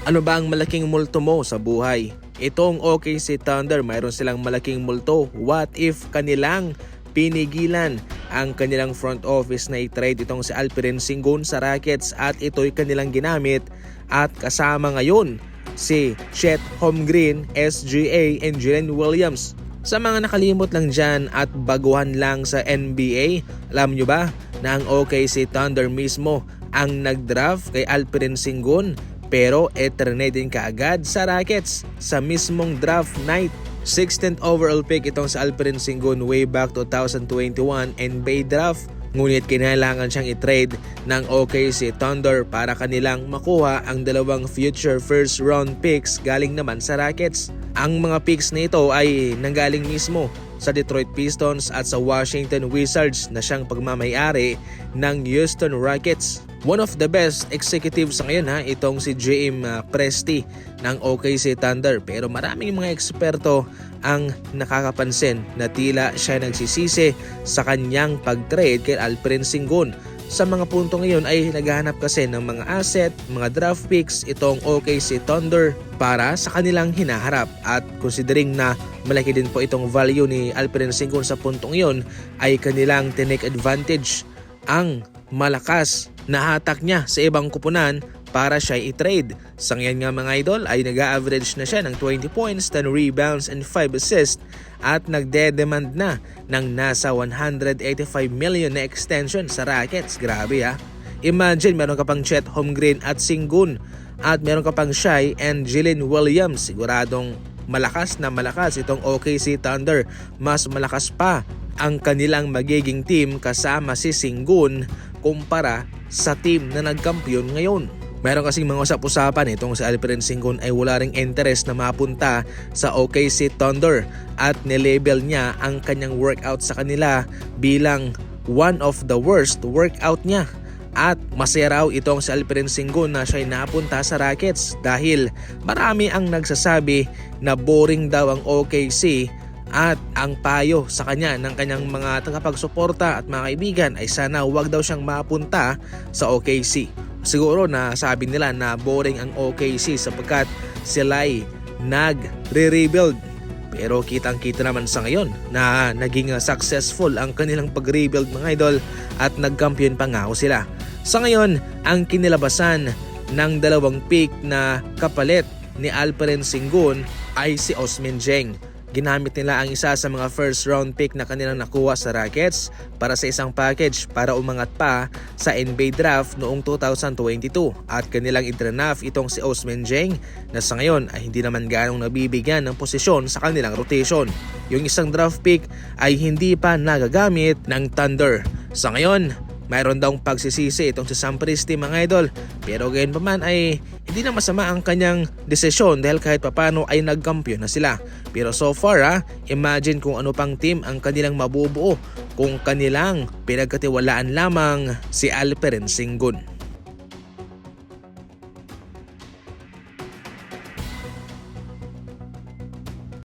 Ano ba ang malaking multo mo sa buhay? Itong OKC Thunder, mayroon silang malaking multo. What if kanilang pinigilan ang kanilang front office na i-trade itong si Alperen Sengun sa Rockets at ito'y kanilang ginamit at kasama ngayon si Chet Holmgren, SGA, and Jalen Williams. Sa mga nakalimot lang dyan at baguhan lang sa NBA, alam nyo ba na ang OKC Thunder mismo ang nag-draft kay Alperen Sengun pero eternate din kaagad sa Rockets sa mismong draft night. 16th overall pick itong sa Alperen Sengun way back 2021 NBA draft. Ngunit kinailangan siyang i-trade ng OKC Thunder para kanilang makuha ang dalawang future first round picks galing naman sa Rockets. Ang mga picks na ito ay nanggaling mismo sa Detroit Pistons at sa Washington Wizards na siyang pagmamay-ari ng Houston Rockets. One of the best executives sa ngayon itong si GM Presti ng OKC Thunder, pero maraming mga eksperto ang nakakapansin na tila siya nagsisisi sa kanyang pag-trade kay Alperen Sengun. Sa mga punto ngayon ay naghahanap kasi ng mga asset, mga draft picks itong OKC Thunder para sa kanilang hinaharap, at considering na malaki din po itong value ni Alperen Sengun sa puntong iyon ay kanilang tinake advantage ang malakas na hatak niya sa ibang kupunan para siya i-trade. Sa ngayon nga mga idol ay nag-a-average na siya ng 20 points, 10 rebounds and 5 assists at nagde-demand na ng nasa 185 million na extension sa Rockets. Grabe Imagine meron ka pang Chet Holmgren at Sengun at meron ka pang Shai and Jalen Williams. Siguradong malakas na malakas itong OKC Thunder. Mas malakas pa ang kanilang magiging team kasama si Sengun kumpara sa team na nagkampiyon ngayon. Meron kasing mga usap-usapan itong si Alperen Sengun ay wala ring interest na mapunta sa OKC Thunder at nilabel niya ang kanyang workout sa kanila bilang one of the worst workout niya. At masaya raw itong si Alperen Sengun na siya'y napunta sa Rockets dahil marami ang nagsasabi na boring daw ang OKC. At ang payo sa kanya ng kanyang mga tagapagsuporta at mga kaibigan ay sana huwag daw siyang mapunta sa OKC. Siguro na sabi nila na boring ang OKC sapagkat sila'y nagre-rebuild. Pero kitang-kita naman sa ngayon na naging successful ang kanilang pag-rebuild mga idol at nagkampiyon pa nga sila. Sa ngayon, ang kinilabasan ng dalawang pick na kapalit ni Alperen Sengun ay si Ousmane Dieng. Ginamit nila ang isa sa mga first round pick na kanilang nakuha sa Rockets para sa isang package para umangat pa sa NBA draft noong 2022 at kanilang i-draft itong si Ousmane Dieng na sa ngayon ay hindi naman ganong nabibigyan ng posisyon sa kanilang rotation. Yung isang draft pick ay hindi pa nagagamit ng Thunder. Sa ngayon, mayroon daw pagsisisi itong si Sam Presti mga idol, pero gayon pa man ay hindi na masama ang kanyang desisyon dahil kahit papano ay nagkampiyon na sila. Pero so far imagine kung ano pang team ang kanilang mabubuo kung kanilang pinagkatiwalaan lamang si Alperen Sengun.